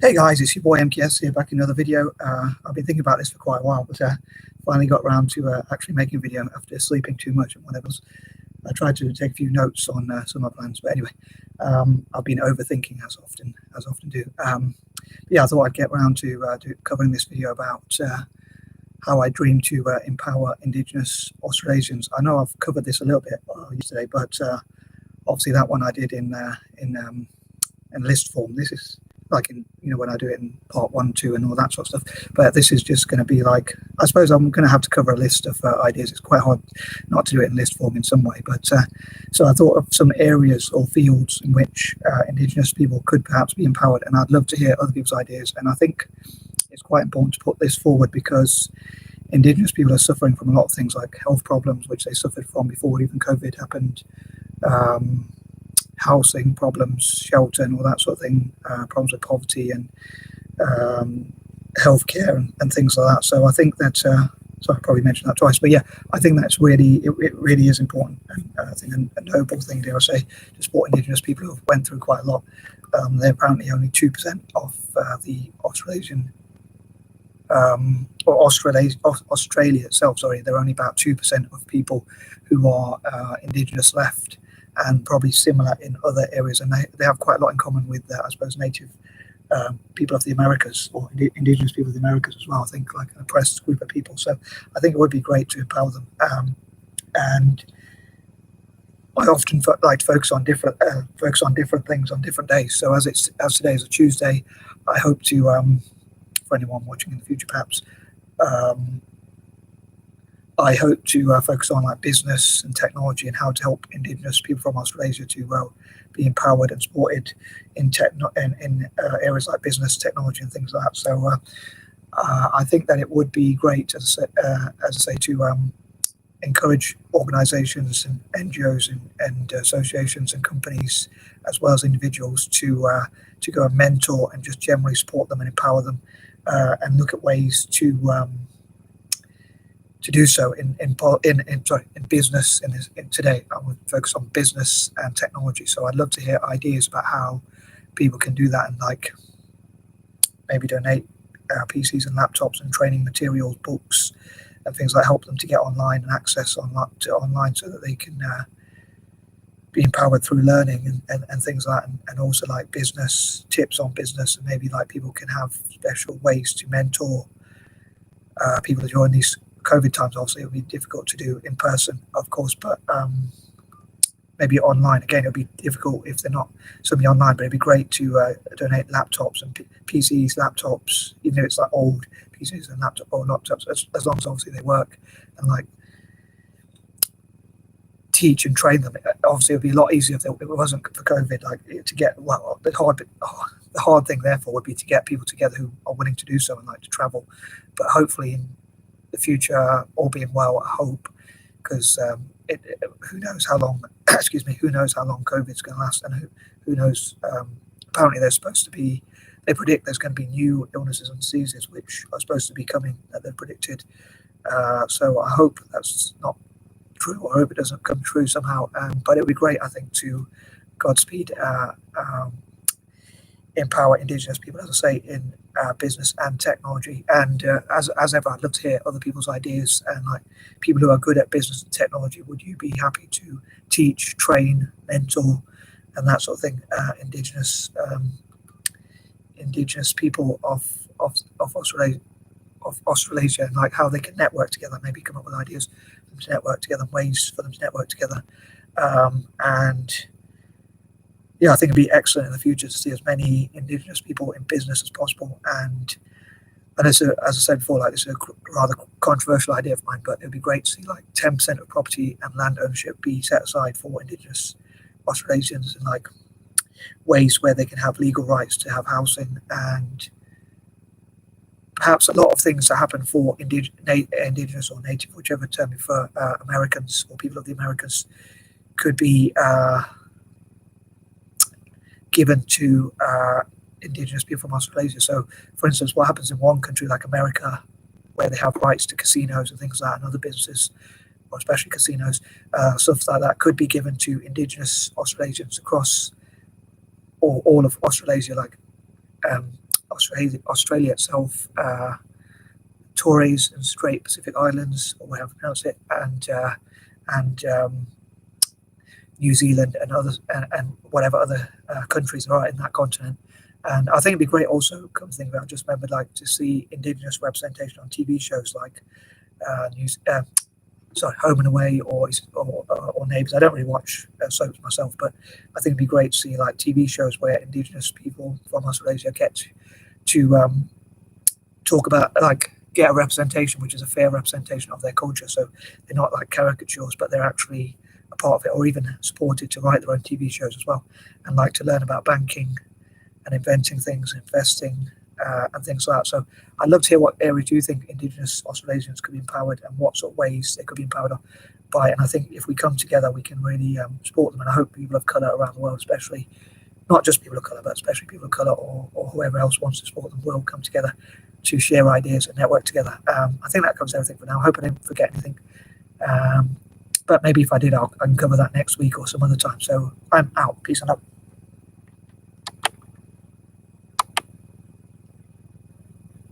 Hey guys, it's your boy M.K.S here, back in another video. I've been thinking about this for quite a while, but finally got around to actually making a video after sleeping too much and whatever. I tried to take a few notes on some of my plans, but anyway, I've been overthinking as often do. Yeah, I thought I'd get around to covering this video about how I dream to empower Indigenous Australasians. I know I've covered this a little bit yesterday, but obviously that one I did in list form. This is like in, when I do it in part 1, 2 and all that sort of stuff, but this is just going to be like, I suppose I'm going to have to cover a list of ideas. It's quite hard not to do it in list form in some way, but so I thought of some areas or fields in which Indigenous people could perhaps be empowered, and I'd love to hear other people's ideas. And I think it's quite important to put this forward because Indigenous people are suffering from a lot of things like health problems, which they suffered from before even COVID happened, housing problems, shelter and all that sort of thing, problems with poverty and healthcare and things like that. So I think that, so I probably mentioned that twice, but yeah, I think that's really, it really is important. And I think a noble thing, dare I say, to support Indigenous people who have went through quite a lot. They're apparently only 2% of the Australasian, or Australia itself, sorry, they're only about 2% of people who are Indigenous left, and probably similar in other areas, and they have quite a lot in common with, I suppose, native people of the Americas, or Indigenous people of the Americas as well. I think like an oppressed group of people. So I think it would be great to empower them. And I often like to focus on different things on different days. So as today is a Tuesday, I hope to, for anyone watching in the future, perhaps. I hope to focus on like business and technology and how to help Indigenous people from Australasia to be empowered and supported in areas like business, technology, and things like that. So I think that it would be great, as I say, to encourage organisations and NGOs and associations and companies, as well as individuals, to go and mentor and just generally support them and empower them, and look at ways to do so in business. Today I would focus on business and technology. So I'd love to hear ideas about how people can do that, and like maybe donate PCs and laptops and training materials, books and things like, help them to get online and access online so that they can be empowered through learning and things like that, and also like business tips on business, and maybe like people can have special ways to mentor people during these COVID times. Obviously it'll be difficult to do in person, of course, but maybe online. Again, it'll be difficult if they're not somebody online, but it'd be great to donate laptops and PCs, laptops, even if it's like old PCs and laptops, as long as obviously they work, and like teach and train them. Obviously it'd be a lot easier if it wasn't for COVID, like to get, well, the hard thing therefore would be to get people together who are willing to do so and like to travel. But hopefully in the future, all being well, I hope, because who knows how long who knows how long COVID's going to last, and who knows, apparently they predict there's going to be new illnesses and diseases which are supposed to be coming, that they've predicted. So I hope that's not true, or I hope it doesn't come true somehow, but it would be great, I think, to Godspeed empower Indigenous people, as I say, in business and technology. And as ever, I'd love to hear other people's ideas, and like people who are good at business and technology, would you be happy to teach, train, mentor and that sort of thing, Indigenous people of Australasia, and like how they can network together, maybe come up with ideas for them to network together, ways for them to network together. And yeah, I think it'd be excellent in the future to see as many Indigenous people in business as possible. And it's as I said before, like, this is a rather controversial idea of mine, but it'd be great to see like 10% of property and land ownership be set aside for Indigenous Australasians, and like ways where they can have legal rights to have housing, and perhaps a lot of things that happen for Indigenous or Native, whichever term you prefer, Americans or people of the Americas, could be given to Indigenous people from Australasia. So, for instance, what happens in one country like America, where they have rights to casinos and things like that, and other businesses, or especially casinos, stuff like that, could be given to Indigenous Australasians across all of Australasia, like Australia itself, Torres and Strait Pacific Islands, or however you pronounce it, and New Zealand and others, and whatever other countries there are in that continent. And I think it'd be great also, come to think about, just remembered, like, to see Indigenous representation on TV shows like Home and Away or Neighbours. I don't really watch soaps myself, but I think it'd be great to see like TV shows where Indigenous people from Australasia get to talk about, like, get a representation which is a fair representation of their culture. So they're not like caricatures, but they're actually a part of it, or even supported to write their own TV shows as well, and like to learn about banking and inventing things, investing, and things like that. So I'd love to hear what areas you think Indigenous Australasians could be empowered, and what sort of ways they could be empowered by. And I think if we come together, we can really support them. And I hope people of colour around the world, especially, not just people of colour, but especially people of colour, or whoever else wants to support them, will come together to share ideas and network together. I think that covers everything for now. I hope I didn't forget anything. But maybe if I did, I can cover that next week or some other time. So I'm out. Peace and love.